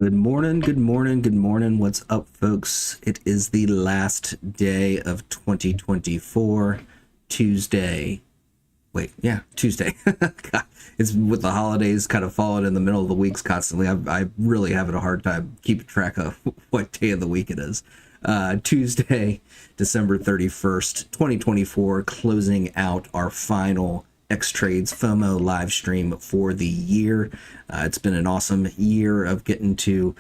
Good morning, good morning, good morning. What's up, folks? It is the last day of 2024, Tuesday. Tuesday. God, it's with the holidays kind of falling in the middle of the weeks constantly. I really having a hard time keeping track of what day of the week it is. Tuesday, December 31st, 2024, closing out our final Xtrades FOMO live stream for the year. It's been an awesome year of getting to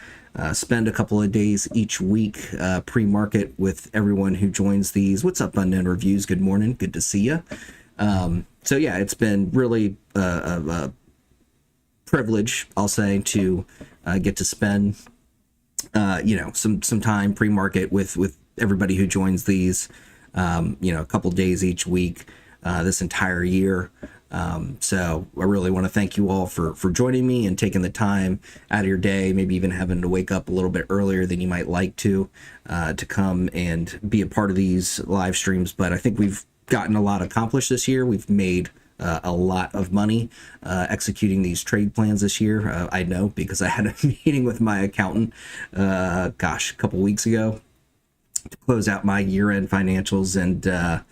spend a couple of days each week pre-market with everyone who joins these. What's up, Unknown Reviews? Good morning. Good to see you. So yeah, it's been really a privilege, I'll say, to get to spend some time pre-market with everybody who joins these. A couple days each week this entire year. So I really want to thank you all for joining me and taking the time out of your day, maybe even having to wake up a little bit earlier than you might like to come and be a part of these live streams. But I think we've gotten a lot accomplished this year. We've made a lot of money executing these trade plans this year. I know because I had a meeting with my accountant, a couple weeks ago to close out my year-end financials. And the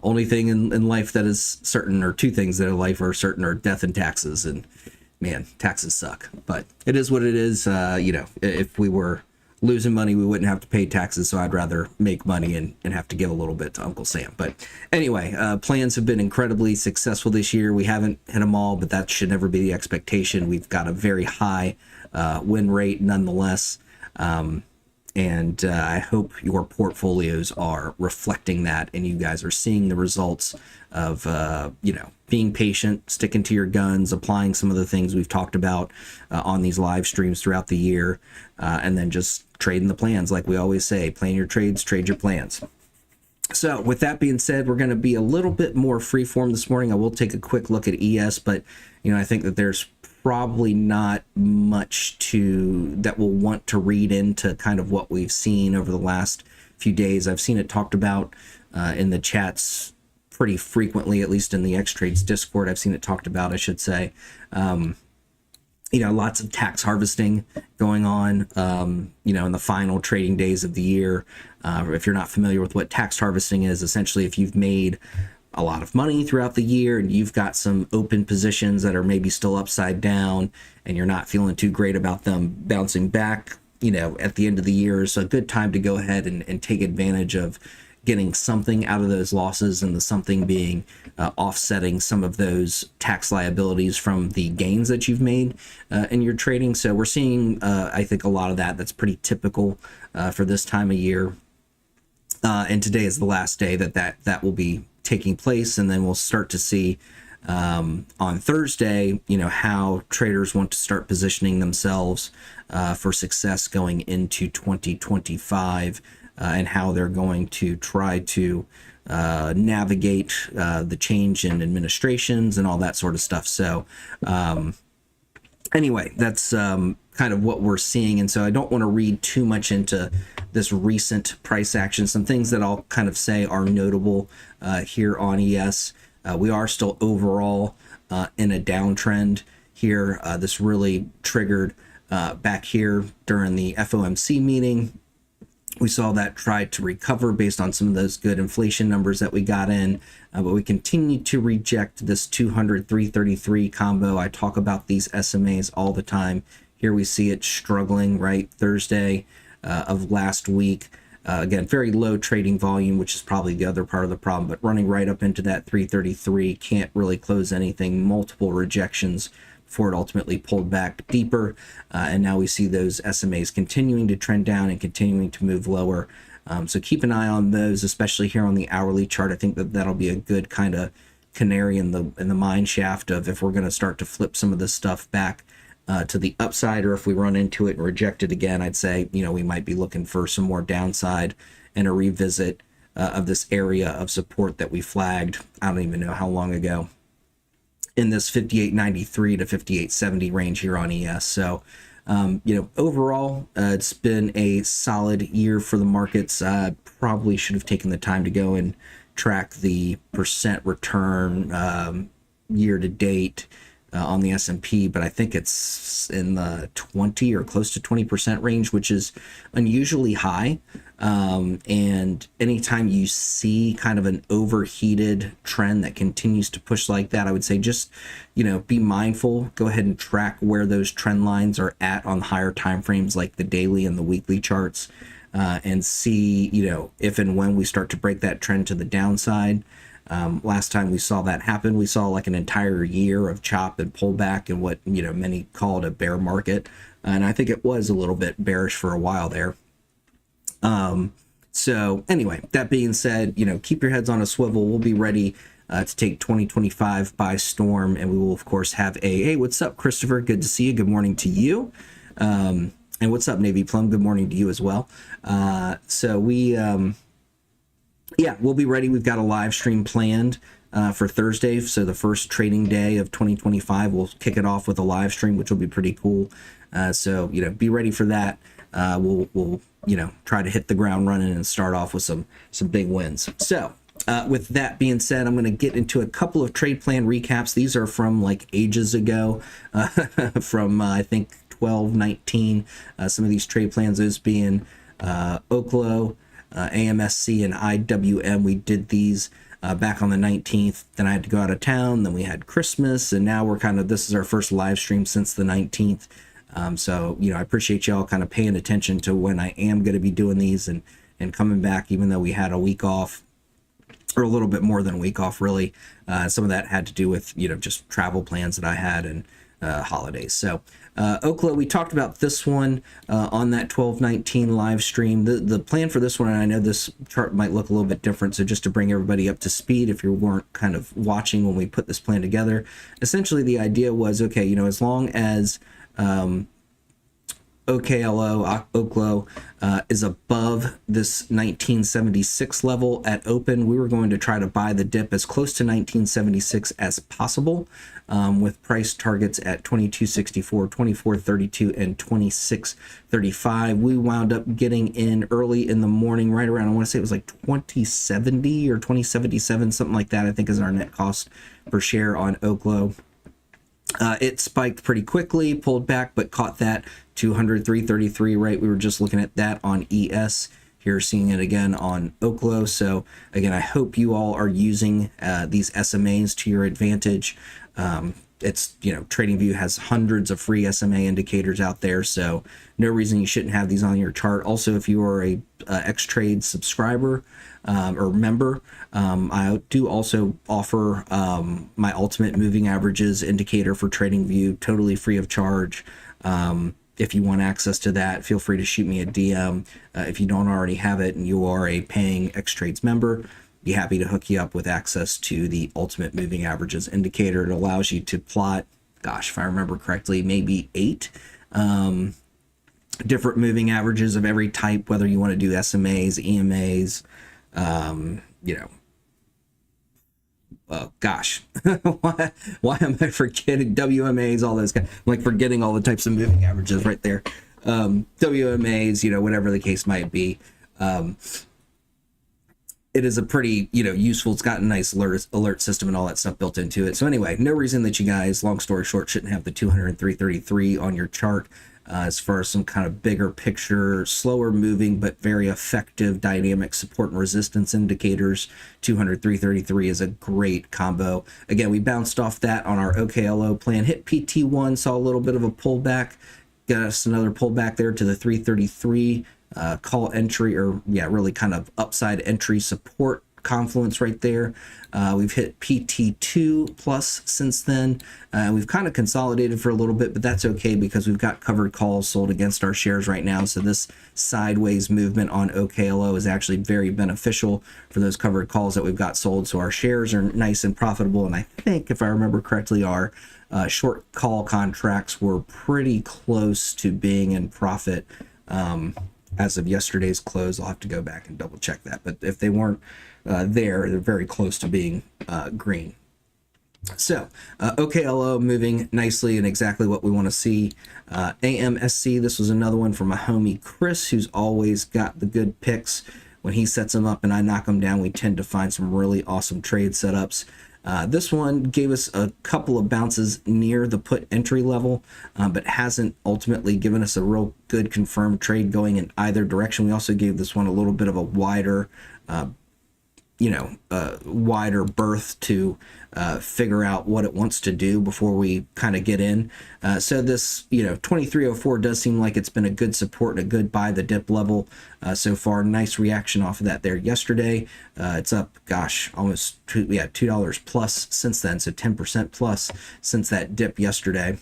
only thing in life that is certain, or two things that in life are certain, are death and taxes. And man, taxes suck, but it is what it is. If we were losing money, we wouldn't have to pay taxes, so I'd rather make money and have to give a little bit to Uncle Sam. But anyway, plans have been incredibly successful this year. We haven't hit them all, but that should never be the expectation. We've got a very high win rate nonetheless. And I hope your portfolios are reflecting that, and you guys are seeing the results of, being patient, sticking to your guns, applying some of the things we've talked about on these live streams throughout the year, and then just trading the plans. Like we always say, plan your trades, trade your plans. So with that being said, we're going to be a little bit more freeform this morning. I will take a quick look at ES, but, I think that there's probably not much that we'll want to read into kind of what we've seen over the last few days. I've seen it talked about in the chats pretty frequently, at least in the Xtrades Discord. I've seen it talked about, I should say. Lots of tax harvesting going on, in the final trading days of the year. If you're not familiar with what tax harvesting is, essentially if you've made a lot of money throughout the year and you've got some open positions that are maybe still upside down and you're not feeling too great about them bouncing back, at the end of the year, is a good time to go ahead and take advantage of getting something out of those losses, and the something being offsetting some of those tax liabilities from the gains that you've made in your trading. So we're seeing, I think, a lot of that's pretty typical for this time of year. And today is the last day that will be taking place, and then we'll start to see on Thursday, how traders want to start positioning themselves for success going into 2025, and how they're going to try to navigate the change in administrations and all that sort of stuff. So anyway, that's kind of what we're seeing. And so I don't want to read too much into this recent price action. Some things that I'll kind of say are notable here on ES. We are still overall in a downtrend here. This really triggered back here during the FOMC meeting. We saw that try to recover based on some of those good inflation numbers that we got in, but we continue to reject this 200-333 combo. I talk about these SMAs all the time. Here we see it struggling, right? Thursday of last week. Again, very low trading volume, which is probably the other part of the problem, but running right up into that 333, can't really close anything, multiple rejections before it ultimately pulled back deeper. And now we see those SMAs continuing to trend down and continuing to move lower. So keep an eye on those, especially here on the hourly chart. I think that'll be a good kind of canary in the mine shaft of if we're going to start to flip some of this stuff back to the upside, or if we run into it and reject it again, I'd say, we might be looking for some more downside and a revisit of this area of support that we flagged, I don't even know how long ago, in this 58.93 to 58.70 range here on ES. So, overall, it's been a solid year for the markets. Probably should have taken the time to go and track the percent return year to date on the S&P, but I think it's in the 20 or close to 20% range, which is unusually high. And anytime you see kind of an overheated trend that continues to push like that, I would say just, be mindful. Go ahead and track where those trend lines are at on higher time frames like the daily and the weekly charts, and see, if and when we start to break that trend to the downside. Last time we saw that happen, we saw like an entire year of chop and pullback in what, many call it a bear market. And I think it was a little bit bearish for a while there. So anyway, that being said, keep your heads on a swivel. We'll be ready to take 2025 by storm. And we will, of course, have hey, what's up, Christopher? Good to see you. Good morning to you. And what's up, Navy Plum? Good morning to you as well. So we, we'll be ready. We've got a live stream planned for Thursday. So the first trading day of 2025, we'll kick it off with a live stream, which will be pretty cool. So, be ready for that. We'll try to hit the ground running and start off with some big wins. So with that being said, I'm going to get into a couple of trade plan recaps. These are from like ages ago, from I think 12-19. Some of these trade plans, those being Oklo, AMSC, and IWM. We did these back on the 19th. Then I had to go out of town. Then we had Christmas, and now we're this is our first live stream since the 19th. So, I appreciate y'all kind of paying attention to when I am going to be doing these and coming back, even though we had a week off, or a little bit more than a week off, really. Some of that had to do with, just travel plans that I had and holidays. So Oklo, we talked about this one on that 12-19 live stream. The plan for this one, and I know this chart might look a little bit different, so just to bring everybody up to speed, if you weren't kind of watching when we put this plan together, essentially the idea was, okay, as long as Oklo is above this 1976 level at open, we were going to try to buy the dip as close to 1976 as possible, with price targets at 2264, 2432, and 2635. We wound up getting in early in the morning, right around, I want to say it was like 2070 or 2077, something like that, I think is our net cost per share on Oklo. It spiked pretty quickly, pulled back, but caught that 203.33, right? We were just looking at that on ES. Here, seeing it again on Oklo. So again, I hope you all are using these SMAs to your advantage. It's, TradingView has hundreds of free SMA indicators out there, so no reason you shouldn't have these on your chart. Also, if you are a Xtrades subscriber or member, I do also offer my ultimate moving averages indicator for TradingView, totally free of charge. If you want access to that, feel free to shoot me a DM. If you don't already have it and you are a paying Xtrades member, be happy to hook you up with access to the ultimate moving averages indicator. It allows you to plot, gosh, if I remember correctly, maybe 8 different moving averages of every type, whether you want to do SMAs, EMAs, why am I forgetting WMAs, all those guys? I'm like forgetting all the types of moving averages right there. WMAs, whatever the case might be. It is a pretty, useful, it's got a nice alert system and all that stuff built into it. So anyway, no reason that you guys, long story short, shouldn't have the 203.33 on your chart. As far as some kind of bigger picture, slower moving, but very effective dynamic support and resistance indicators, 203.33 is a great combo. Again, we bounced off that on our OKLO plan, hit PT1, saw a little bit of a pullback, got us another pullback there to the 333 call entry, or really kind of upside entry support confluence right there. We've hit PT2 plus since then. We've kind of consolidated for a little bit, but that's okay because we've got covered calls sold against our shares right now. So this sideways movement on OKLO is actually very beneficial for those covered calls that we've got sold. So our shares are nice and profitable. And I think, if I remember correctly, our short call contracts were pretty close to being in profit as of yesterday's close. I'll have to go back and double check that. But if they weren't they're very close to being green. So OKLO moving nicely and exactly what we want to see. AMSC, this was another one from my homie Chris, who's always got the good picks. When he sets them up and I knock them down, we tend to find some really awesome trade setups. This one gave us a couple of bounces near the put entry level, but hasn't ultimately given us a real good confirmed trade going in either direction. We also gave this one a little bit of a wider wider berth to figure out what it wants to do before we kind of get in. So this, 2304 does seem like it's been a good support and a good buy the dip level so far. Nice reaction off of that there yesterday. It's up, gosh, almost $2 plus since then. So 10% plus since that dip yesterday.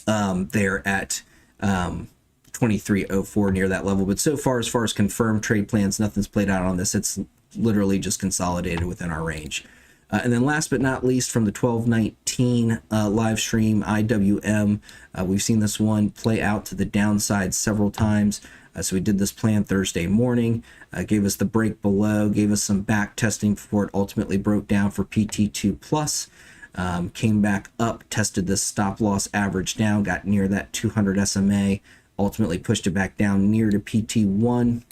There at 2304 near that level. But so far as confirmed trade plans, nothing's played out on this. It's literally just consolidated within our range. And then last but not least, from the 1219 live stream, IWM, we've seen this one play out to the downside several times. So we did this plan Thursday morning, gave us the break below, gave us some back testing before it ultimately broke down for PT2 plus. Came back up, tested this stop loss average down, got near that 200 SMA, ultimately pushed it back down near to PT1,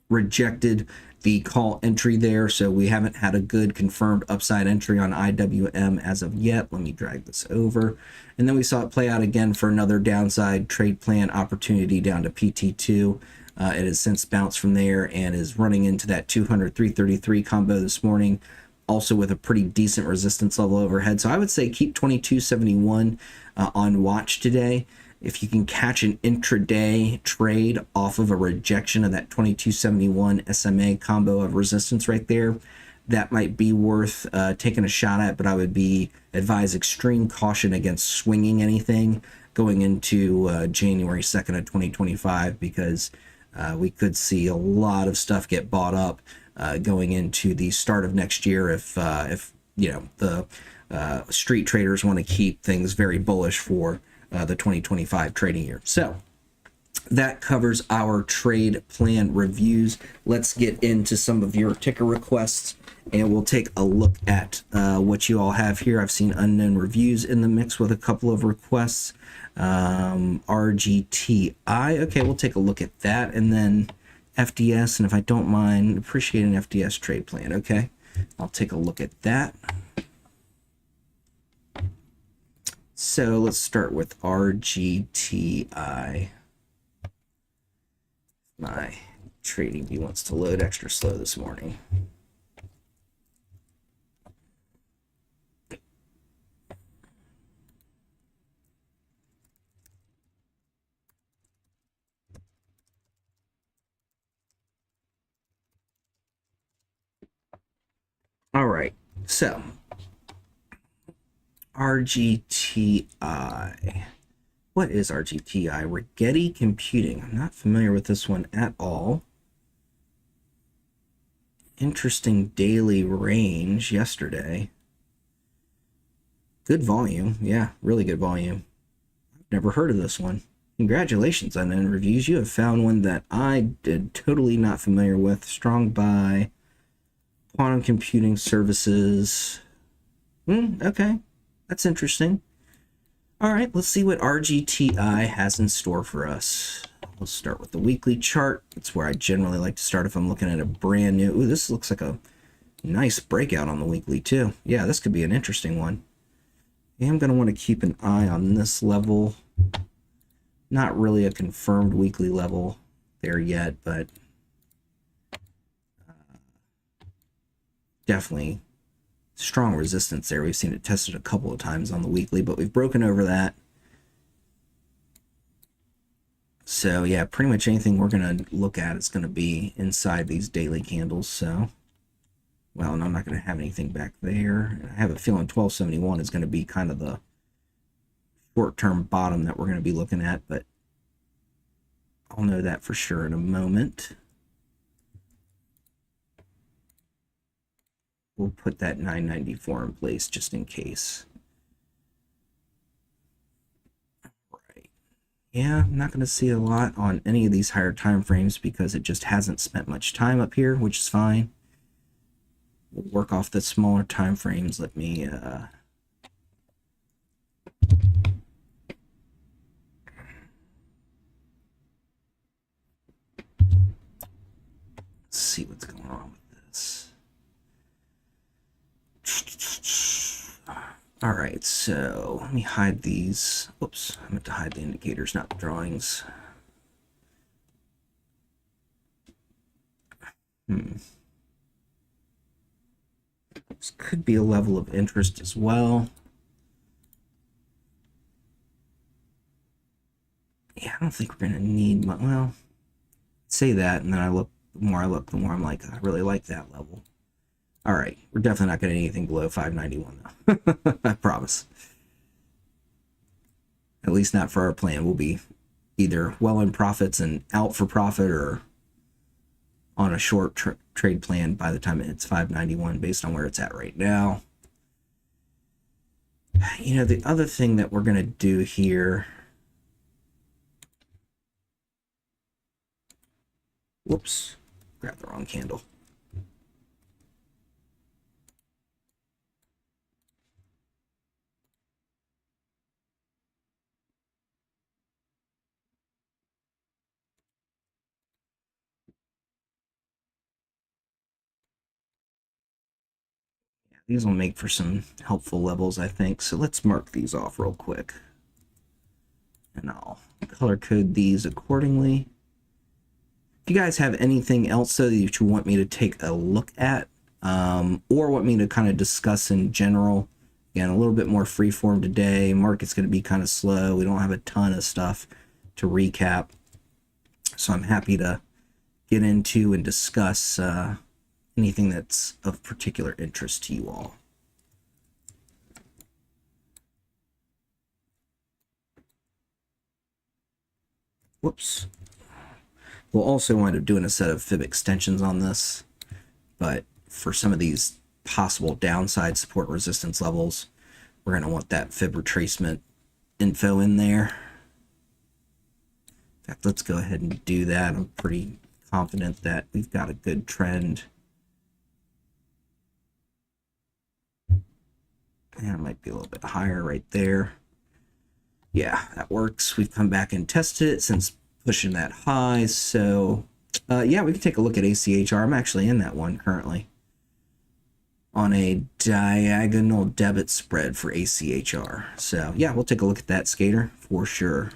rejected the call entry there, so we haven't had a good confirmed upside entry on IWM as of yet. Let me drag this over. And then we saw it play out again for another downside trade plan opportunity down to PT2. It has since bounced from there and is running into that 200-333 combo this morning, also with a pretty decent resistance level overhead. So I would say keep 2271 on watch today. If you can catch an intraday trade off of a rejection of that 2271 SMA combo of resistance right there, that might be worth taking a shot at, but I would advise extreme caution against swinging anything going into January 2nd of 2025, because we could see a lot of stuff get bought up going into the start of next year if the street traders want to keep things very bullish for the 2025 trading year. So that covers our trade plan reviews. Let's get into some of your ticker requests, and we'll take a look at what you all have here. I've seen unknown reviews in the mix with a couple of requests. RGTI, okay, we'll take a look at that. And then FDS, and if I don't mind, appreciate an FDS trade plan. Okay, I'll take a look at that. So let's start with RGTI. My trading view wants to load extra slow this morning. All right, so RGTI. What is RGTI? Rigetti Computing. I'm not familiar with this one at all. Interesting daily range yesterday. Good volume. Yeah, really good volume. I've never heard of this one. Congratulations on the reviews. You have found one that I did totally not familiar with. Strong buy. Quantum computing services. Okay. That's interesting. All right, let's see what RGTI has in store for us. We'll start with the weekly chart. That's where I generally like to start if I'm looking at a brand new. Ooh, this looks like a nice breakout on the weekly too. Yeah, this could be an interesting one. Yeah, I'm going to want to keep an eye on this level. Not really a confirmed weekly level there yet, but definitely strong resistance there. We've seen it tested a couple of times on the weekly, but we've broken over that. So yeah, pretty much anything we're going to look at is going to be inside these daily candles. So, well, and I'm not going to have anything back there. I have a feeling 1271 is going to be kind of the short-term bottom that we're going to be looking at, but I'll know that for sure in a moment. We'll put that 994 in place just in case. Right. Yeah, I'm not going to see a lot on any of these higher time frames because it just hasn't spent much time up here, which is fine. We'll work off the smaller time frames. Let me see what's going on with this. All right, so let me hide these. Oops, I meant to hide the indicators, not the drawings. This could be a level of interest as well. Yeah, I don't think we're gonna need much. Well, say that, and then the more I look, the more I'm like, I really like that level. All right, we're definitely not gonna need anything below 591 though. I promise. At least not for our plan. We'll be either well in profits and out for profit, or on a short trade plan by the time it hits 591 based on where it's at right now. You know, the other thing that we're going to do here, whoops, grabbed the wrong candle. These will make for some helpful levels, I think. So let's mark these off real quick. And I'll color code these accordingly. If you guys have anything else that you want me to take a look at, or want me to kind of discuss in general, again, a little bit more freeform today. Market's going to be kind of slow. We don't have a ton of stuff to recap. So I'm happy to get into and discuss anything that's of particular interest to you all. Whoops. We'll also wind up doing a set of fib extensions on this, but for some of these possible downside support resistance levels, we're going to want that fib retracement info in there. In fact, let's go ahead and do that. I'm pretty confident that we've got a good trend. And it might be a little bit higher right there. Yeah, that works. We've come back and tested it since pushing that high. So yeah, we can take a look at ACHR. I'm actually in that one currently on a diagonal debit spread for ACHR. So yeah, we'll take a look at that, Skater, for sure.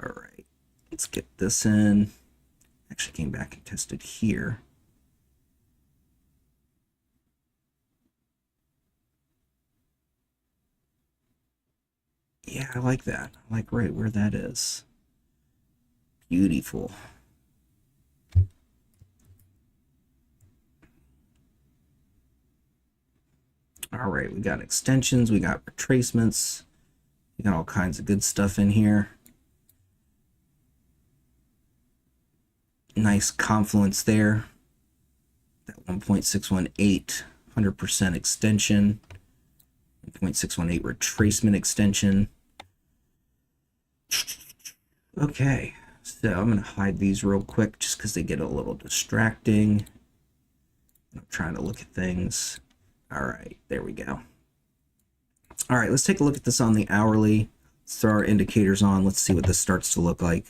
All right, let's get this in. Actually came back and tested here. Yeah, I like that. I like right where that is. Beautiful. All right, we got extensions, we got retracements, we got all kinds of good stuff in here. Nice confluence there. That 1.618, 100% extension, 1.618 retracement extension. Okay, so I'm going to hide these real quick just because they get a little distracting. I'm trying to look at things. All right, there we go. All right, let's take a look at this on the hourly. Let's throw our indicators on. Let's see what this starts to look like.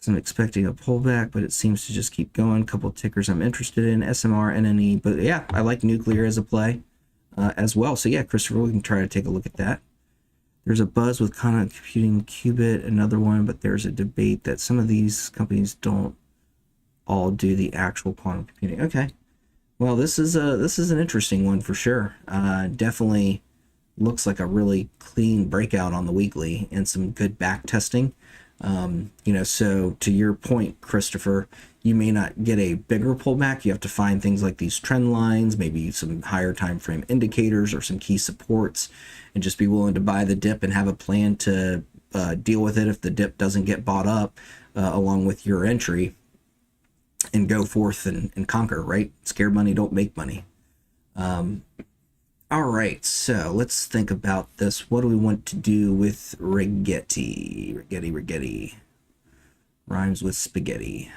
I'm expecting a pullback, but it seems to just keep going. A couple tickers I'm interested in, SMR, NNE. But yeah, I like nuclear as a play as well. So yeah, Christopher, we can try to take a look at that. There's a buzz with quantum computing qubit, another one, but there's a debate that some of these companies don't all do the actual quantum computing. Okay, well, this is an interesting one for sure. Definitely looks like a really clean breakout on the weekly and some good back testing. You know, so to your point, Christopher, you may not get a bigger pullback. You have to find things like these trend lines, maybe some higher time frame indicators or some key supports, and just be willing to buy the dip and have a plan to deal with it if the dip doesn't get bought up along with your entry, and go forth and conquer, right? Scared money don't make money. All right, so let's think about this. What do we want to do with Rigetti? Rigetti. Rhymes with spaghetti.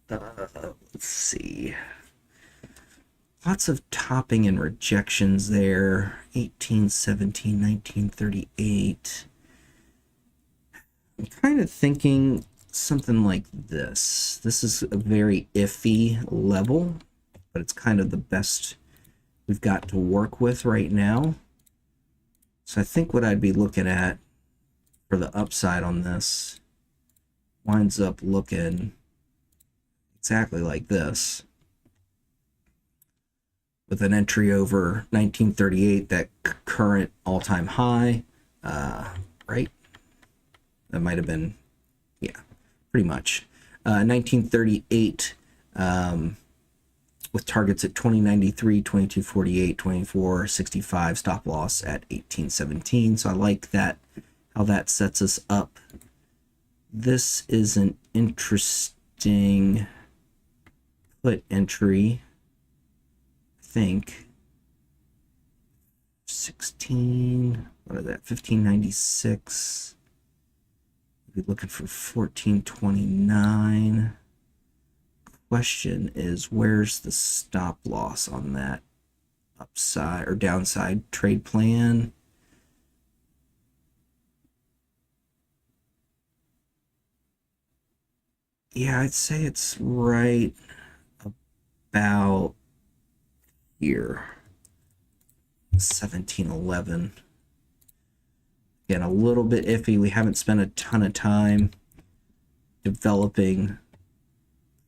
Let's see. Lots of topping and rejections there. 1817, 1938. I'm kind of thinking something like this. This is a very iffy level, but it's kind of the best we've got to work with right now. So I think what I'd be looking at for the upside on this winds up looking exactly like this, with an entry over 1938, that current all-time high, right? That might have been, yeah, pretty much. 1938, with targets at 2093, 2248, 2465, stop loss at 1817. So I like that, how that sets us up. This is an interesting put entry, I think. 16, what is that, 1596. We'll be looking for 1429. Question is, where's the stop loss on that upside or downside trade plan? Yeah, I'd say it's right about here, 1711. Again, a little bit iffy. We haven't spent a ton of time developing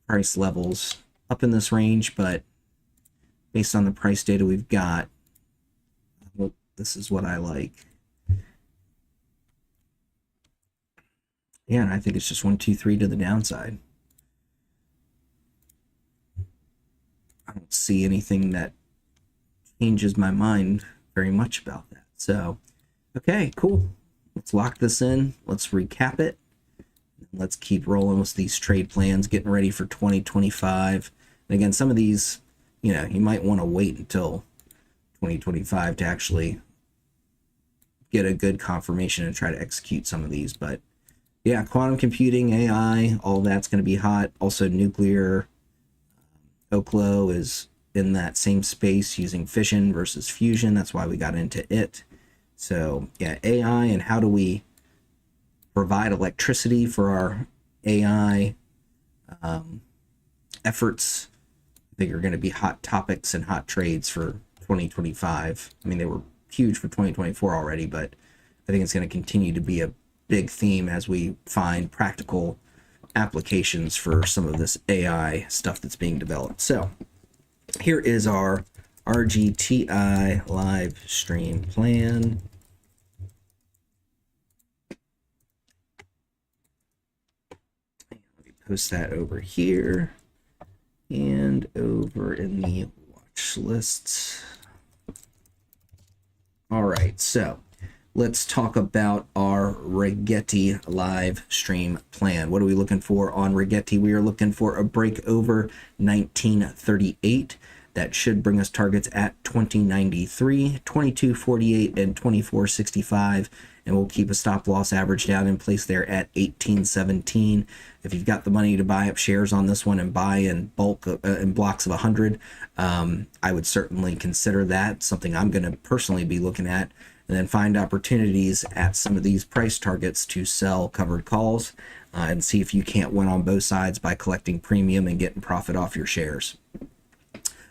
price levels up in this range, but based on the price data we've got, well, this is what I like. Yeah, and I think it's just 1, 2, 3 to the downside. I don't see anything that changes my mind very much about that. So, okay, cool. Let's lock this in. Let's recap it. Let's keep rolling with these trade plans, getting ready for 2025. And again, some of these, you know, you might want to wait until 2025 to actually get a good confirmation and try to execute some of these. But yeah, quantum computing, AI, all that's going to be hot. Also, nuclear. Oklo is in that same space using fission versus fusion. That's why we got into it. So yeah, AI, and how do we provide electricity for our AI efforts, I think are going to be hot topics and hot trades for 2025. I mean, they were huge for 2024 already, but I think it's going to continue to be a big theme as we find practical applications for some of this AI stuff that's being developed. So here is our RGTI live stream plan. Let me post that over here and over in the watch lists. All right, so let's talk about our Rigetti live stream plan. What are we looking for on Rigetti? We are looking for a break over 1938. That should bring us targets at 2093, 2248, and 2465. And we'll keep a stop loss average down in place there at 1817. If you've got the money to buy up shares on this one and buy in bulk, in blocks of 100, I would certainly consider that something I'm going to personally be looking at. And then find opportunities at some of these price targets to sell covered calls and see if you can't win on both sides by collecting premium and getting profit off your shares.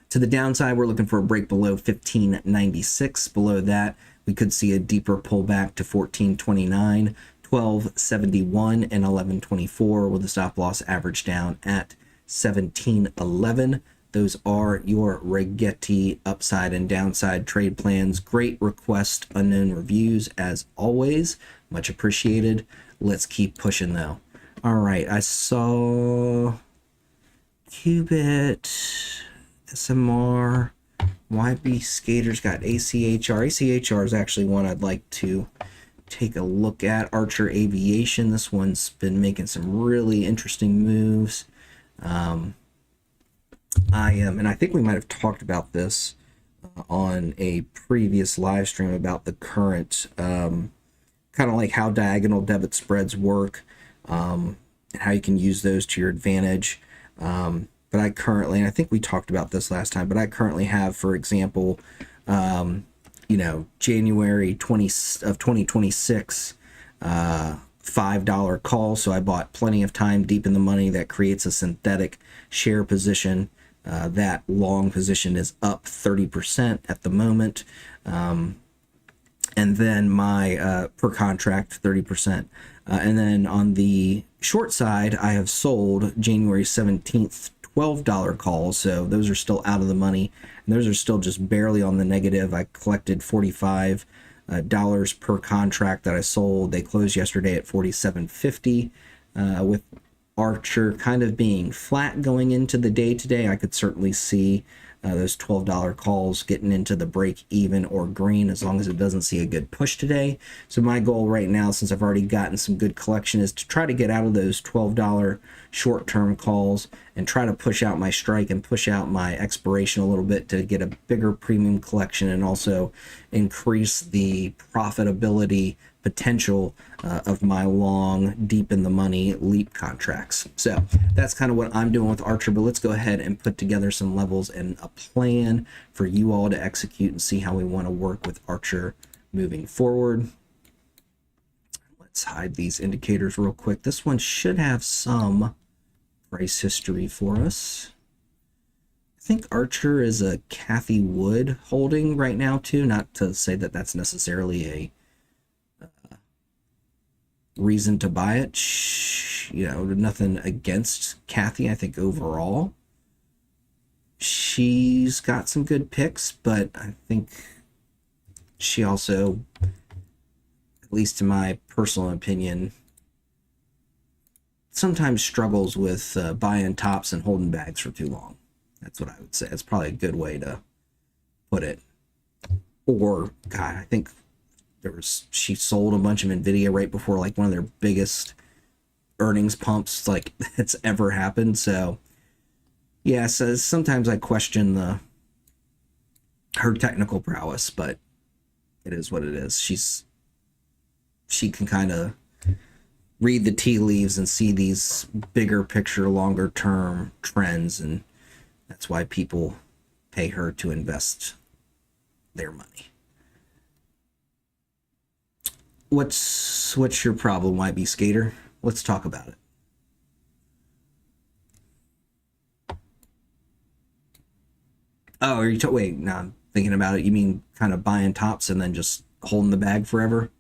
To the downside, we're looking for a break below 1596. Below that, we could see a deeper pullback to 1429, 1271, and 1124 with a stop loss average down at 1711. Those are your Rigetti upside and downside trade plans. Great request, unknown reviews as always. Much appreciated. Let's keep pushing though. All right, I saw Qubit, SMR, YB Skaters got ACHR. ACHR is actually one I'd like to take a look at. Archer Aviation, this one's been making some really interesting moves. And I think we might have talked about this on a previous live stream about the current, kind of like how diagonal debit spreads work, and how you can use those to your advantage. But I currently, and I think we talked about this last time, but I currently have, for example, January 2026, $5 call. So I bought plenty of time deep in the money. That creates a synthetic share position That long position is up 30% at the moment. And then my per contract 30%. And then on the short side, I have sold January 17th $12 calls, so those are still out of the money, and those are still just barely on the negative. I collected $45 per contract that I sold. They closed yesterday at $47.50. With Archer kind of being flat going into the day today, I could certainly see those $12 calls getting into the break even or green, as long as it doesn't see a good push today. So my goal right now, since I've already gotten some good collection, is to try to get out of those $12 short-term calls and try to push out my strike and push out my expiration a little bit to get a bigger premium collection, and also increase the profitability potential of my long, deep in the money leap contracts. So that's kind of what I'm doing with Archer, but let's go ahead and put together some levels and a plan for you all to execute and see how we want to work with Archer moving forward. Let's hide these indicators real quick. This one should have some price history for us. I think Archer is a Cathie Wood holding right now too. Not to say that that's necessarily a reason to buy it. You know, nothing against Cathie. I think overall she's got some good picks, but I think she also, at least in my personal opinion, sometimes struggles with buying tops and holding bags for too long. That's what I would say. It's probably a good way to put it. Or, God, I think she sold a bunch of Nvidia right before like one of their biggest earnings pumps like that's ever happened. So yeah, so sometimes I question her technical prowess, but it is what it is. She can kind of read the tea leaves and see these bigger picture, longer term trends, and that's why people pay her to invest their money. What's your problem, YB Skater? Let's talk about it. Oh, are you wait, no, I'm thinking about it. You mean kind of buying tops and then just holding the bag forever?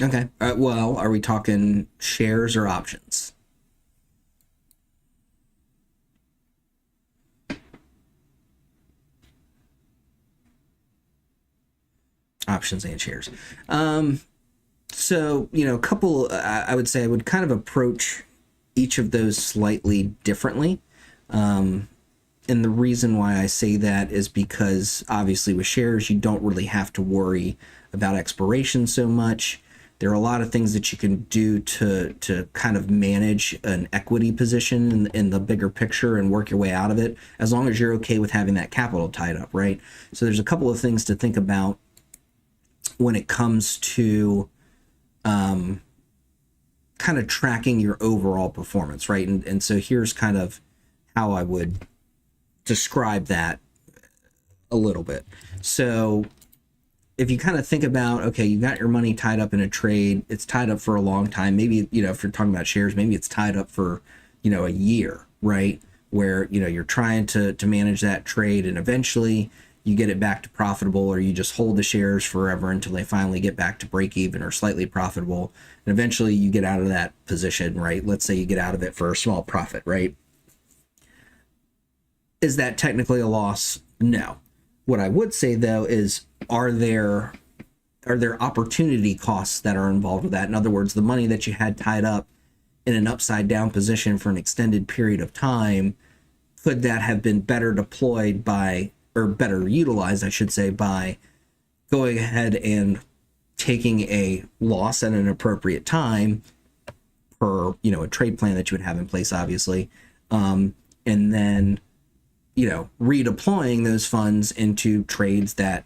Okay. Well, are we talking shares or options? Options and shares. So, you know, a couple, I would say I would kind of approach each of those slightly differently. And the reason why I say that is because obviously with shares, you don't really have to worry about expiration so much. There are a lot of things that you can do to kind of manage an equity position in the bigger picture and work your way out of it, as long as you're okay with having that capital tied up, right? So there's a couple of things to think about when it comes to kind of tracking your overall performance, right? And so here's kind of how I would describe that a little bit. So if you kind of think about, okay, you got your money tied up in a trade, it's tied up for a long time. Maybe, you know, if you're talking about shares, maybe it's tied up for, you know, a year, right? Where, you know, you're trying to manage that trade, and eventually you get it back to profitable, or you just hold the shares forever until they finally get back to break even or slightly profitable. And eventually you get out of that position, right? Let's say you get out of it for a small profit, right? Is that technically a loss? No. What I would say though is, are there opportunity costs that are involved with that? In other words, the money that you had tied up in an upside down position for an extended period of time, could that have been better deployed by, or better utilized, I should say, by going ahead and taking a loss at an appropriate time per, you know, a trade plan that you would have in place, obviously, and then, you know, redeploying those funds into trades that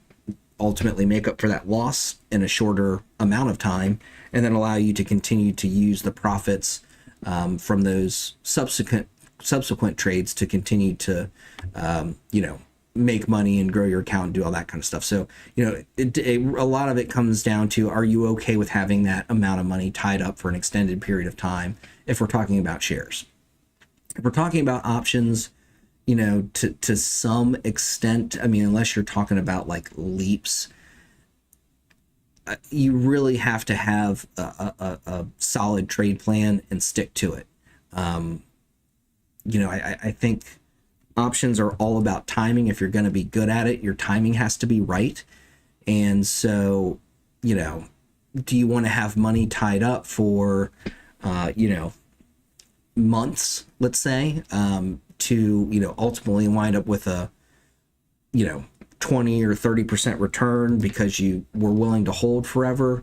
ultimately make up for that loss in a shorter amount of time, and then allow you to continue to use the profits from those subsequent trades to continue to, you know, make money and grow your account and do all that kind of stuff. So, a lot of it comes down to, are you okay with having that amount of money tied up for an extended period of time if we're talking about shares? If we're talking about options, to some extent, I mean, unless you're talking about like leaps, you really have to have a solid trade plan and stick to it. I think options are all about timing. If you're going to be good at it, your timing has to be right. And so, do you want to have money tied up for, months, let's say, to, ultimately wind up with a, 20 or 30% return because you were willing to hold forever?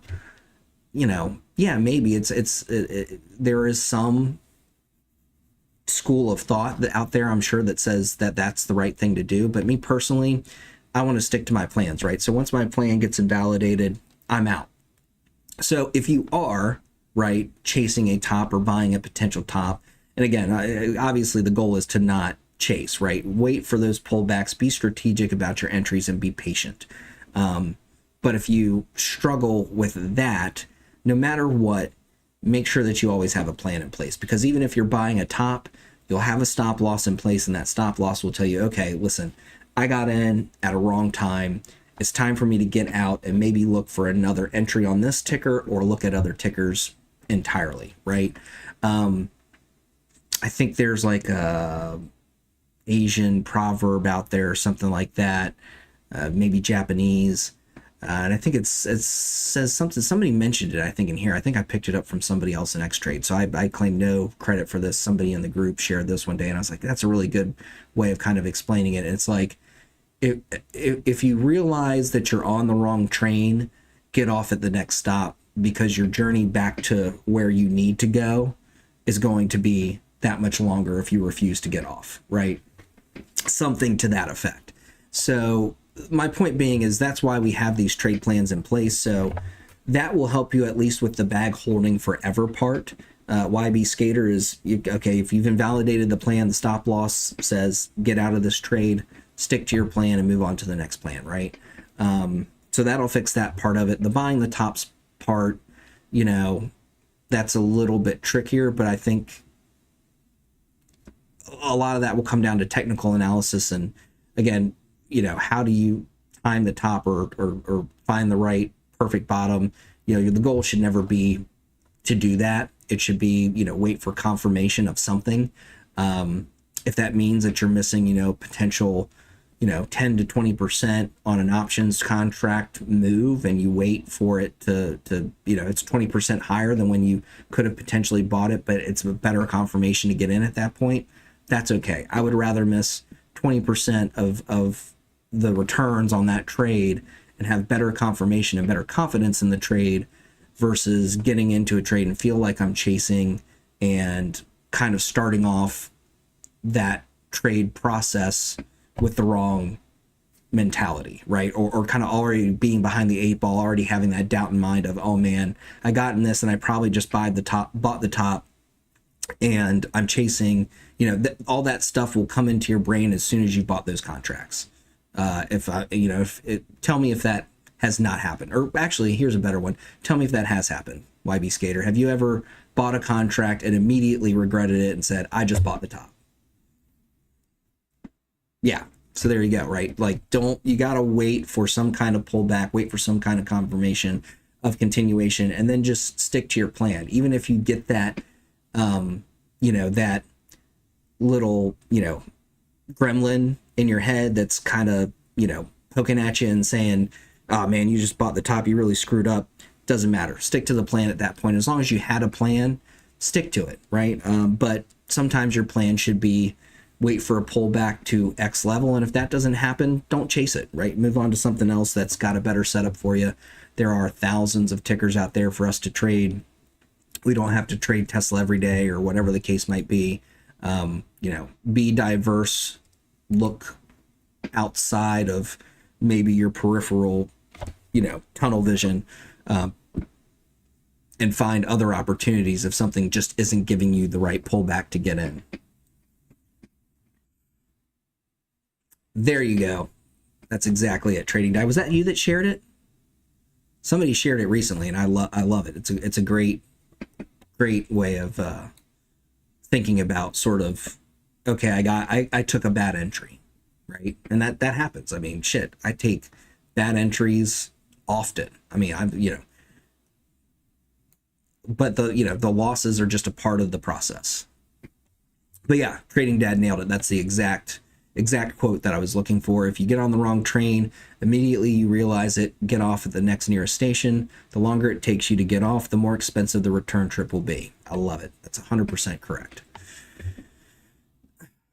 Yeah, maybe there is some school of thought out there, I'm sure, that says that that's the right thing to do. But me personally, I want to stick to my plans, right? So once my plan gets invalidated, I'm out. So if you are, right, chasing a top or buying a potential top, and again, obviously the goal is to not chase, right? Wait for those pullbacks, be strategic about your entries, and be patient. But if you struggle with that, no matter what, make sure that you always have a plan in place, because even if you're buying a top, you'll have a stop loss in place, and that stop loss will tell you, okay, listen, I got in at a wrong time. It's time for me to get out and maybe look for another entry on this ticker or look at other tickers entirely, right? I think there's like a Asian proverb out there or something like that, maybe Japanese. And I think it says something, somebody mentioned it, I think, in here. I think I picked it up from somebody else in Xtrades. So I claim no credit for this. Somebody in the group shared this one day, and I was like, that's a really good way of kind of explaining it. And it's like, if you realize that you're on the wrong train, get off at the next stop, because your journey back to where you need to go is going to be that much longer if you refuse to get off, right? Something to that effect. So my point being is that's why we have these trade plans in place. So that will help you at least with the bag holding forever part. YB Skater is, okay, if you've invalidated the plan, the stop loss says get out of this trade, stick to your plan and move on to the next plan, right? So that'll fix that part of it. The buying the tops part, that's a little bit trickier, but I think a lot of that will come down to technical analysis. And again, how do you time the top or find the right perfect bottom? The goal should never be to do that. It should be, wait for confirmation of something. If that means that you're missing, potential, 10 to 20% on an options contract move, and you wait for it to it's 20% higher than when you could have potentially bought it, but it's a better confirmation to get in at that point, that's okay. I would rather miss 20% of the returns on that trade and have better confirmation and better confidence in the trade versus getting into a trade and feel like I'm chasing and kind of starting off that trade process with the wrong mentality, right? Or kind of already being behind the eight ball, already having that doubt in mind of, oh man, I got in this and I probably just bought the top and I'm chasing, all that stuff will come into your brain as soon as you bought those contracts. Tell me if that has not happened. Or actually, here's a better one. Tell me if that has happened, YB Skater. Have you ever bought a contract and immediately regretted it and said, I just bought the top? Yeah. So there you go, right? Like, you got to wait for some kind of pullback, wait for some kind of confirmation of continuation, and then just stick to your plan. Even if you get that, that little, gremlin in your head that's kind of, poking at you and saying, oh man, you just bought the top, you really screwed up. Doesn't matter. Stick to the plan at that point. As long as you had a plan, stick to it, right? But sometimes your plan should be wait for a pullback to X level, and if that doesn't happen, don't chase it, right? Move on to something else that's got a better setup for you. There are thousands of tickers out there for us to trade. We don't have to trade Tesla every day or whatever the case might be. Be diverse, look outside of maybe your peripheral, tunnel vision, and find other opportunities if something just isn't giving you the right pullback to get in. There you go. That's exactly it. Trading Die. Was that you that shared it? Somebody shared it recently, and I love it. It's a great way of thinking about sort of, okay, I took a bad entry, right? And that happens. I mean, shit, I take bad entries often. I mean, but the losses are just a part of the process. But yeah, Trading Dad nailed it. That's the exact quote that I was looking for. If you get on the wrong train, immediately you realize it, get off at the next nearest station. The longer it takes you to get off, the more expensive the return trip will be. I love it. That's 100% correct.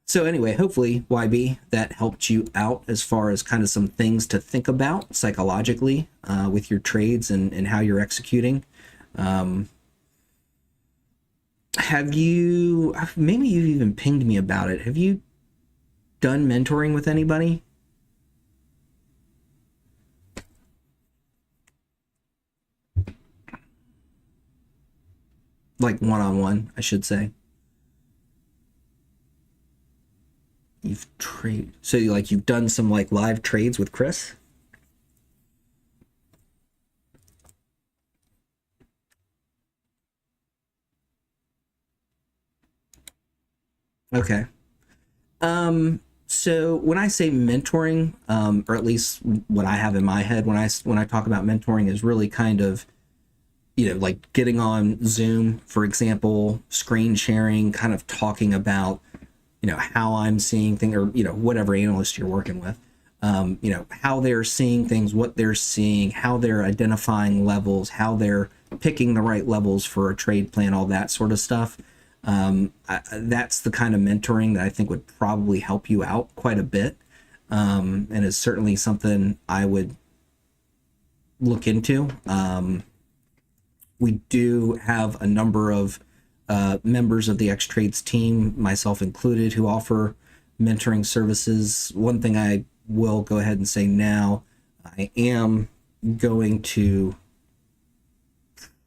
So anyway, hopefully, YB, that helped you out as far as kind of some things to think about psychologically with your trades and how you're executing. Have you, maybe you've even pinged me about it. Have you done mentoring with anybody? Like one-on-one, I should say. You've so you've done some like live trades with Chris? Okay. So when I say mentoring, or at least what I have in my head when I talk about mentoring is really kind of, like getting on Zoom, for example, screen sharing, kind of talking about, how I'm seeing things, or, whatever analyst you're working with, how they're seeing things, what they're seeing, how they're identifying levels, how they're picking the right levels for a trade plan, all that sort of stuff. That's the kind of mentoring that I think would probably help you out quite a bit, and is certainly something I would look into. We do have a number of members of the Xtrades team, myself included, who offer mentoring services. One thing I will go ahead and say now, I am going to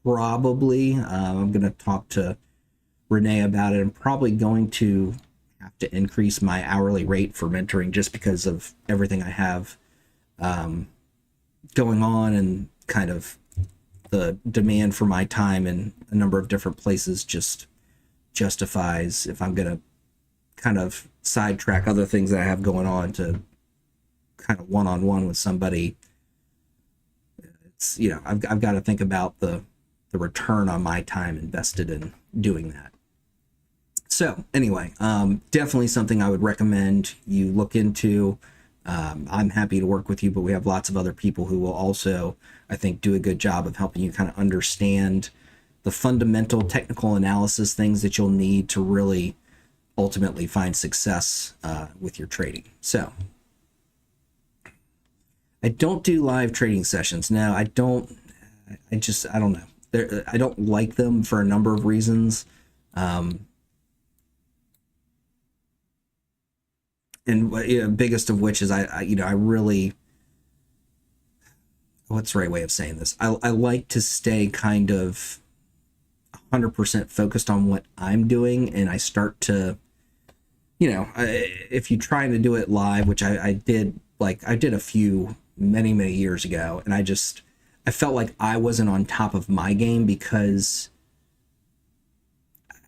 probably, I'm going to talk to Renee about it. I'm probably going to have to increase my hourly rate for mentoring just because of everything I have going on, and kind of the demand for my time in a number of different places just justifies, if I'm going to kind of sidetrack other things that I have going on to kind of one-on-one with somebody, it's, I've got to think about the return on my time invested in doing that. So anyway, definitely something I would recommend you look into. I'm happy to work with you, but we have lots of other people who will also, I think, do a good job of helping you kind of understand the fundamental technical analysis things that you'll need to really ultimately find success with your trading. So I don't do live trading sessions. No, I don't. I don't know. I don't like them for a number of reasons. And biggest of which is I really, what's the right way of saying this? I like to stay kind of 100% focused on what I'm doing, and I start to, if you're trying to do it live, which I did, like I did a few many years ago, and I felt like I wasn't on top of my game because,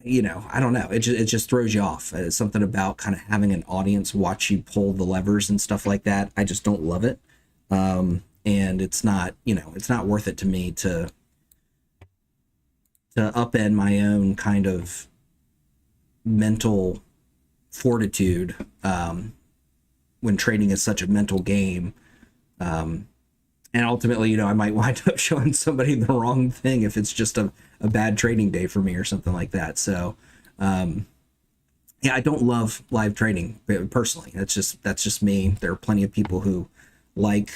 I don't know. It just throws you off. It's something about kind of having an audience watch you pull the levers and stuff like that. I just don't love it. And it's not, it's not worth it to me to upend my own kind of mental fortitude when trading is such a mental game. And ultimately, I might wind up showing somebody the wrong thing if it's just a bad trading day for me or something like that. So, yeah, I don't love live trading personally. That's just me. There are plenty of people who like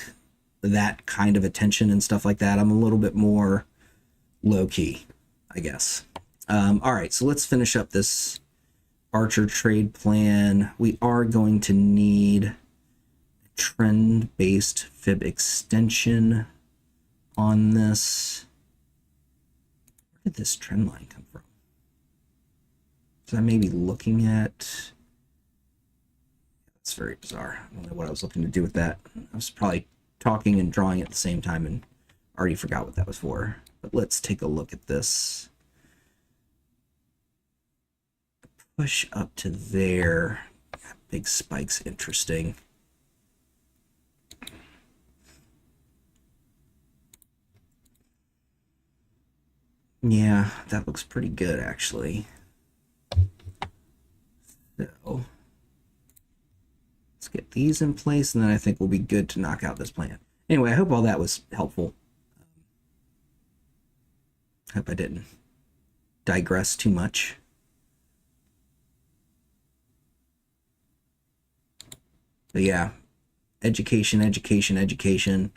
that kind of attention and stuff like that. I'm a little bit more low key, I guess. All right, so let's finish up this Archer trade plan. We are going to need trend-based fib extension on this. Where did this trend line come from? So I may be looking at That's very bizarre. I don't know what I was looking to do with that. I was probably talking and drawing at the same time and already forgot what that was for. But let's take a look at this. Push up to there. Big spikes, interesting. Yeah, that looks pretty good, actually. So let's get these in place, and then I think we'll be good to knock out this plan. Anyway, I hope all that was helpful. Hope I didn't digress too much. But yeah, education, education, education.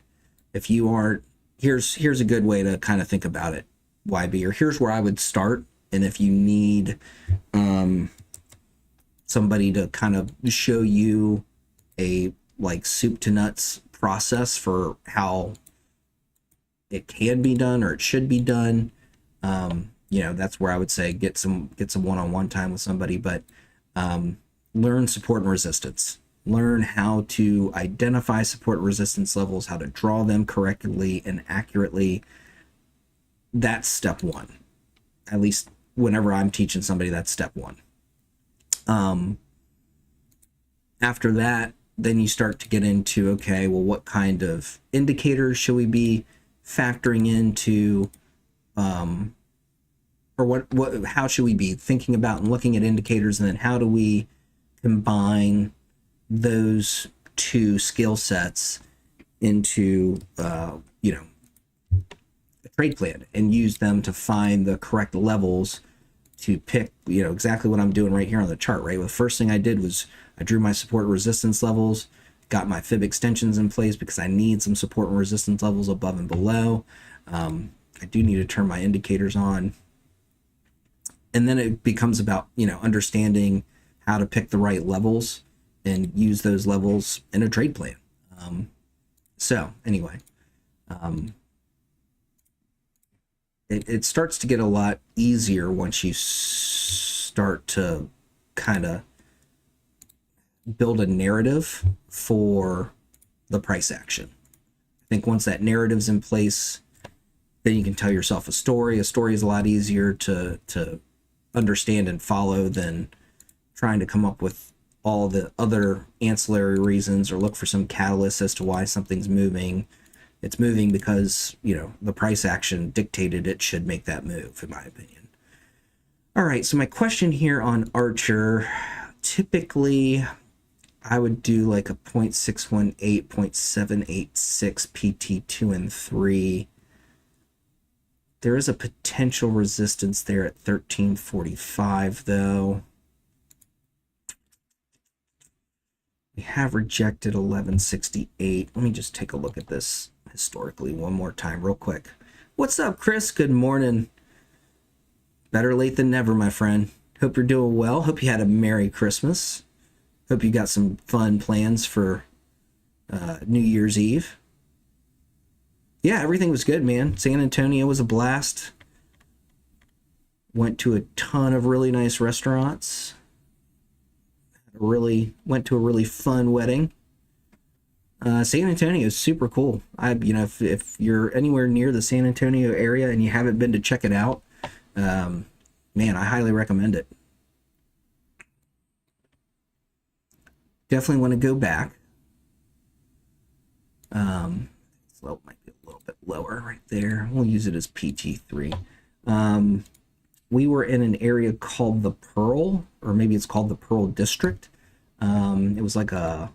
If you aren't, here's a good way to kind of think about it, YB, or here's where I would start. And if you need somebody to kind of show you a like soup to nuts process for how it can be done or it should be done, you know, that's where I would say get some one-on-one time with somebody. But learn support and resistance. Learn how to identify support and resistance levels, how to draw them correctly and accurately. That's step one. At least whenever I'm teaching somebody, that's step one. After that, then you start to get into, okay, well, what kind of indicators should we be factoring into, or how should we be thinking about and looking at indicators, and then how do we combine those two skill sets into, you know, a trade plan and use them to find the correct levels to pick, you know, exactly what I'm doing right here on the chart, right? Well, the first thing I did was I drew my support and resistance levels, got my fib extensions in place because I need some support and resistance levels above and below. I do need to turn my indicators on. And then it becomes about, you know, understanding how to pick the right levels and use those levels in a trade plan. So anyway, it starts to get a lot easier once you start to kind of build a narrative for the price action. I think once that narrative's in place, then you can tell yourself a story. A story is a lot easier to understand and follow than trying to come up with all the other ancillary reasons or look for some catalyst as to why something's moving. It's moving because, you know, the price action dictated it should make that move, in my opinion. All right, so my question here on Archer, typically I would do like a 0.618, 0.786 PT2 and 3. There is a potential resistance there at 1345 though. We have rejected 1168. Let me just take a look at this historically one more time real quick. What's up, Chris? Good morning. Better late than never, my friend. Hope you're doing well. Hope you had a Merry Christmas. Hope you got some fun plans for New Year's Eve. Yeah, everything was good, man. San Antonio was a blast. Went to a ton of really nice restaurants. Went to a really fun wedding. San Antonio is super cool. You know, if you're anywhere near the San Antonio area and you haven't been to check it out, man, I highly recommend it. Definitely want to go back. Slope might be a little bit lower right there. We'll use it as PT3. We were in an area called the Pearl, or maybe it's called the Pearl District. It was like an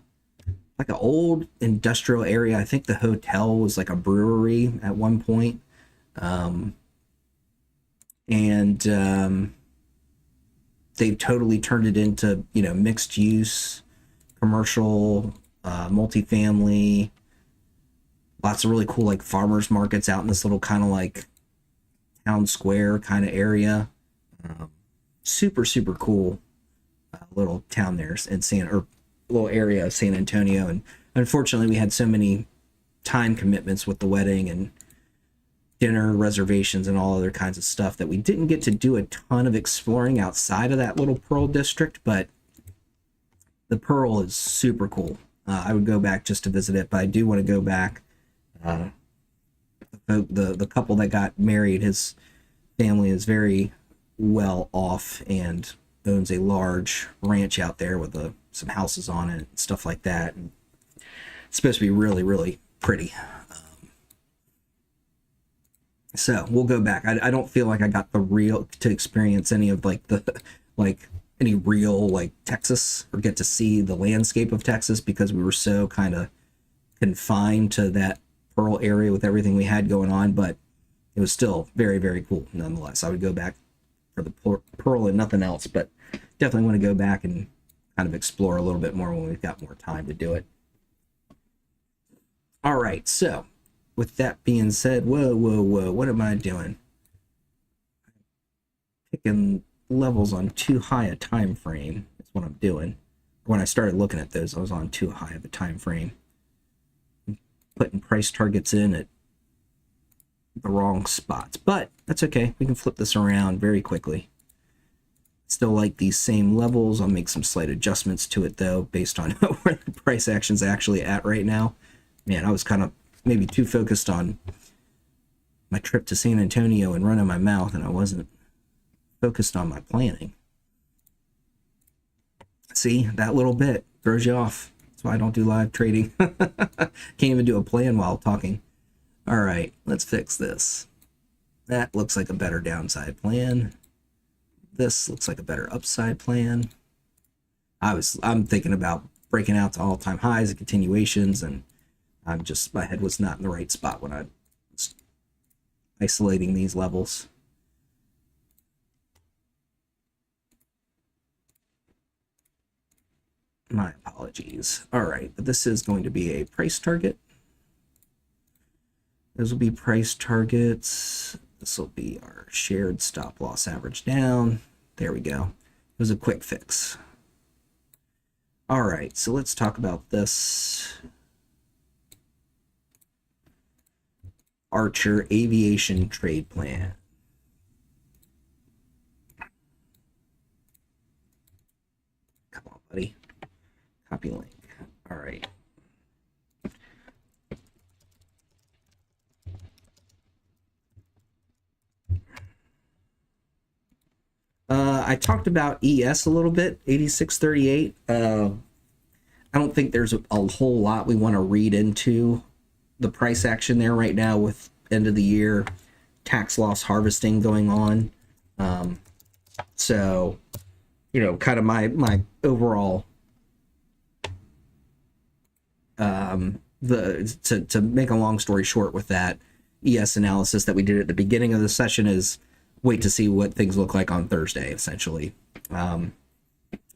old industrial area. I think the hotel was like a brewery at one point. They've totally turned it into, you know, mixed use, commercial, multifamily, lots of really cool like farmers markets out in this little kind of like town square kind of area. Super cool little town there in little area of San Antonio. And unfortunately we had so many time commitments with the wedding and dinner reservations and all other kinds of stuff that we didn't get to do a ton of exploring outside of that little Pearl District. But the Pearl is super cool. I would go back just to visit it, but I do want to go back. The couple that got married, his family is very well off and owns a large ranch out there with some houses on it and stuff like that. And it's supposed to be really, really pretty. So we'll go back. I don't feel like I got to experience any of like any real like Texas, or get to see the landscape of Texas, because we were so kind of confined to that Pearl area with everything we had going on. But it was still very, very cool nonetheless. I would go back for the Pearl and nothing else, but definitely want to go back and kind of explore a little bit more when we've got more time to do it. All right, so with that being said, whoa, what am I doing? Picking levels on too high a time frame is what I'm doing. When I started looking at those, I was on too high of a time frame. Putting price targets in at the wrong spots, but that's okay. We can flip this around very quickly. Still like these same levels. I'll make some slight adjustments to it though, based on where the price action's actually at right now. Man, I was kind of maybe too focused on my trip to San Antonio and running my mouth, and I wasn't focused on my planning. See, that little bit throws you off. That's why I don't do live trading. Can't even do a plan while talking. All right, let's fix this. That looks like a better downside plan. This looks like a better upside plan. I'm thinking about breaking out to all-time highs and continuations, and my head was not in the right spot when I was isolating these levels. My apologies. All right, but this is going to be a price target. Those will be price targets. This will be our shared stop loss average down. There we go. It was a quick fix. All right, so let's talk about this. Archer Aviation Trade Plan. Come on, buddy. Copy link. All right. I talked about ES a little bit, 8638. I don't think there's a whole lot we want to read into the price action there right now, with end of the year tax loss harvesting going on. So, kind of my overall to make a long story short with that ES analysis that we did at the beginning of the session is wait to see what things look like on Thursday, essentially.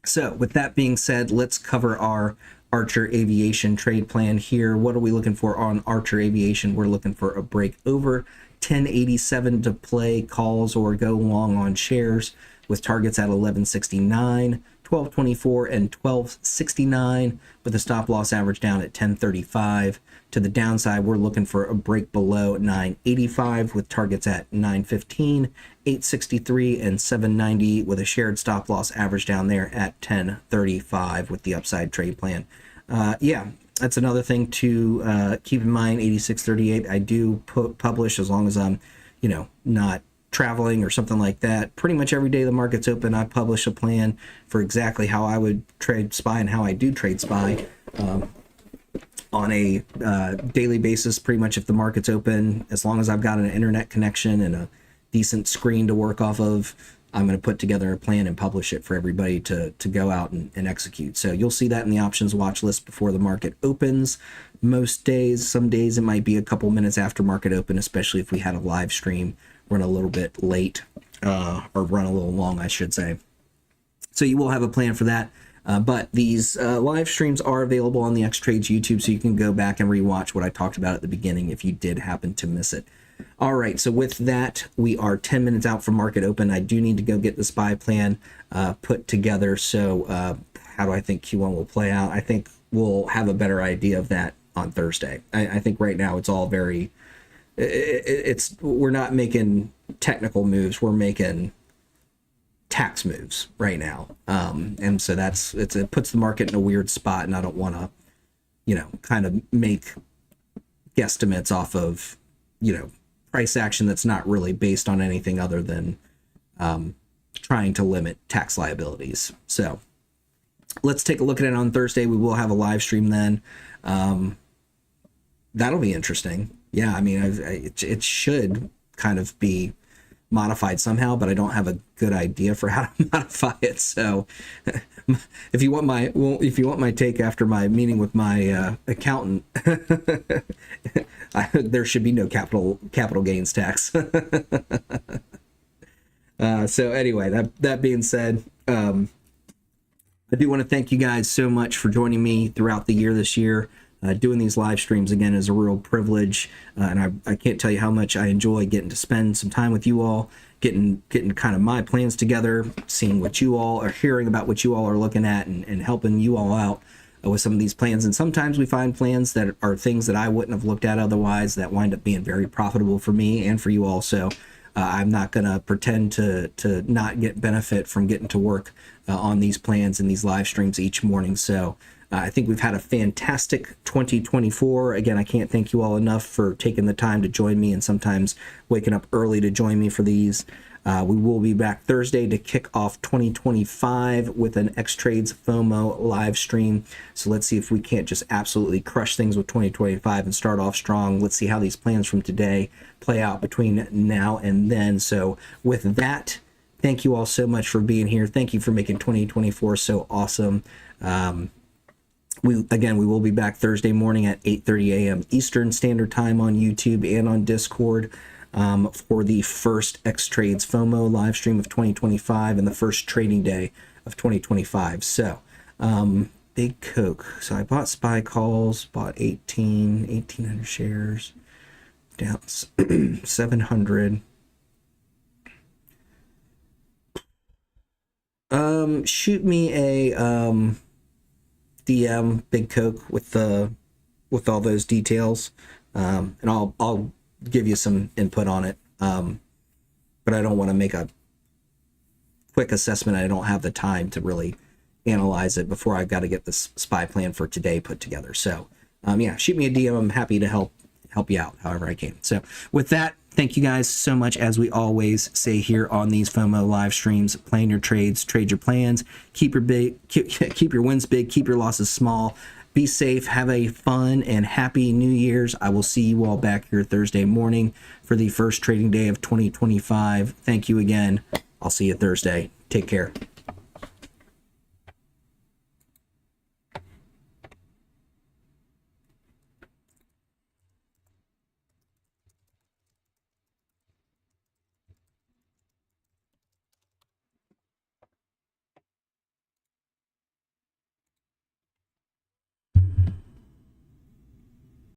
So with that being said, let's cover our Archer Aviation trade plan here. What are we looking for on Archer Aviation? We're looking for a break over 1087 to play calls or go long on shares, with targets at 1169, 1224, and 1269, with a stop loss average down at 1035. To the downside, we're looking for a break below 985, with targets at 915, 863, and 790, with a shared stop loss average down there at 1035 with the upside trade plan. Yeah, that's another thing to keep in mind. 8638, I do publish, as long as I'm, not traveling or something like that. Pretty much every day the market's open, I publish a plan for exactly how I would trade SPY and how I do trade SPY. On a daily basis, pretty much if the market's open, as long as I've got an internet connection and a decent screen to work off of, I'm going to put together a plan and publish it for everybody to go out and execute. So you'll see that in the options watch list before the market opens. Most days, some days it might be a couple minutes after market open, especially if we had a live stream run a little bit late, or run a little long, I should say. So you will have a plan for that. But these live streams are available on the Xtrades YouTube, so you can go back and rewatch what I talked about at the beginning if you did happen to miss it. All right, so with that, we are 10 minutes out from market open. I do need to go get the SPY plan put together. So how do I think Q1 will play out? I think we'll have a better idea of that on Thursday. I think right now it's all very, we're not making technical moves. We're making tax moves right now. And so it puts the market in a weird spot, and I don't want to, kind of make guesstimates off of, price action that's not really based on anything other than trying to limit tax liabilities. So let's take a look at it on Thursday. We will have a live stream then. That'll be interesting. Yeah, I mean, it should kind of be modified somehow, but I don't have a good idea for how to modify it. So if you want my take after my meeting with my accountant, there should be no capital gains tax. So anyway, that being said, I do want to thank you guys so much for joining me throughout the year this year. Doing these live streams again is a real privilege, and I can't tell you how much I enjoy getting to spend some time with you all, getting kind of my plans together, seeing what you all are hearing about, what you all are looking at, and helping you all out with some of these plans. And sometimes we find plans that are things that I wouldn't have looked at otherwise that wind up being very profitable for me and for you all. So I'm not going to pretend to not get benefit from getting to work on these plans and these live streams each morning. So I think we've had a fantastic 2024. Again, I can't thank you all enough for taking the time to join me and sometimes waking up early to join me for these. We will be back Thursday to kick off 2025 with an Xtrades FOMO live stream. So let's see if we can't just absolutely crush things with 2025 and start off strong. Let's see how these plans from today play out between now and then. So with that, thank you all so much for being here. Thank you for making 2024 so awesome. We will be back Thursday morning at 8:30 a.m. Eastern Standard Time on YouTube and on Discord for the first Xtrades FOMO live stream of 2025 and the first trading day of 2025. So, Big Coke. So I bought SPY calls, bought 1,800 shares, down 700. Shoot me a DM Big Coke with all those details, and I'll give you some input on it, but I don't want to make a quick assessment. I don't have the time to really analyze it before I've got to get this SPY plan for today put together. So yeah, shoot me a DM. I'm happy to help you out however I can. So with that, thank you guys so much. As we always say here on these FOMO live streams, plan your trades, trade your plans, keep your wins big, keep your losses small. Be safe, have a fun and happy New Year's. I will see you all back here Thursday morning for the first trading day of 2025. Thank you again. I'll see you Thursday. Take care.